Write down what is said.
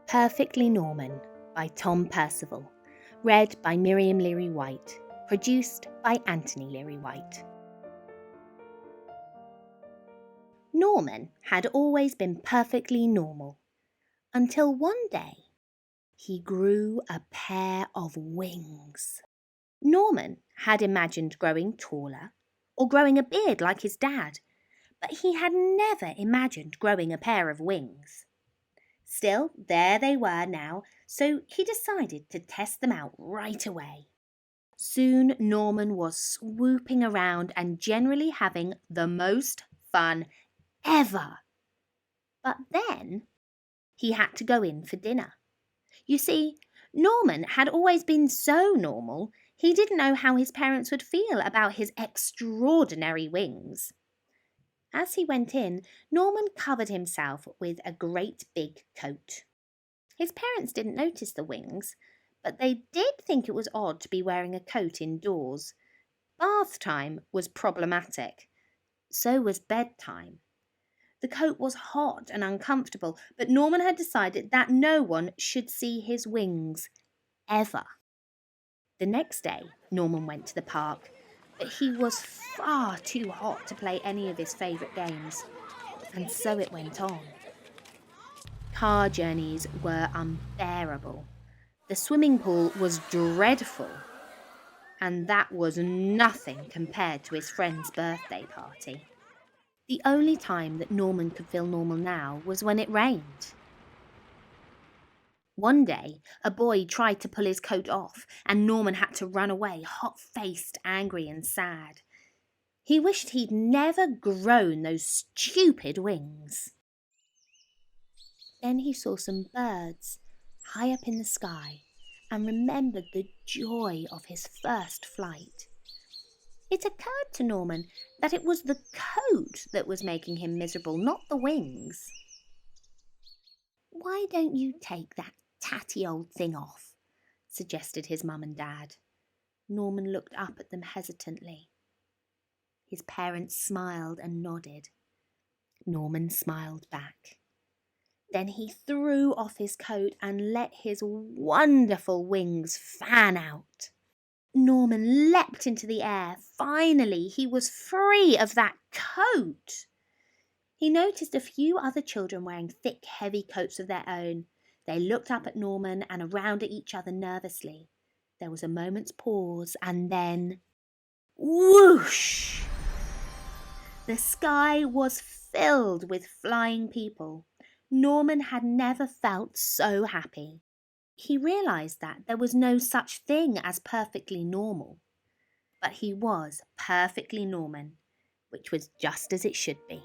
Perfectly Norman by Tom Percival. Read by Miriam Leary-White. Produced by Anthony Leary-White. Norman had always been perfectly normal, until one day he grew a pair of wings. Norman had imagined growing taller or growing a beard like his dad, but he had never imagined growing a pair of wings. Still, there they were now, so he decided to test them out right away. Soon Norman was swooping around and generally having the most fun ever. But then he had to go in for dinner. You see, Norman had always been so normal, he didn't know how his parents would feel about his extraordinary wings. As he went in, Norman covered himself with a great big coat. His parents didn't notice the wings, but they did think it was odd to be wearing a coat indoors. Bath time was problematic. So was bedtime. The coat was hot and uncomfortable, but Norman had decided that no one should see his wings, ever. The next day, Norman went to the park, but he was far too hot to play any of his favourite games, and so it went on. Car journeys were unbearable. The swimming pool was dreadful, and that was nothing compared to his friend's birthday party. The only time that Norman could feel normal now was when it rained. One day, a boy tried to pull his coat off, and Norman had to run away, hot-faced, angry and sad. He wished he'd never grown those stupid wings. Then he saw some birds high up in the sky and remembered the joy of his first flight. It occurred to Norman that it was the coat that was making him miserable, not the wings. "Why don't you take that tatty old thing off?" suggested his mum and dad. Norman looked up at them hesitantly. His parents smiled and nodded. Norman smiled back. Then he threw off his coat and let his wonderful wings fan out. Norman leapt into the air. Finally, he was free of that coat. He noticed a few other children wearing thick, heavy coats of their own. They looked up at Norman and around at each other nervously. There was a moment's pause, and then whoosh! The sky was filled with flying people. Norman had never felt so happy. He realised that there was no such thing as perfectly normal. But he was perfectly Norman, which was just as it should be.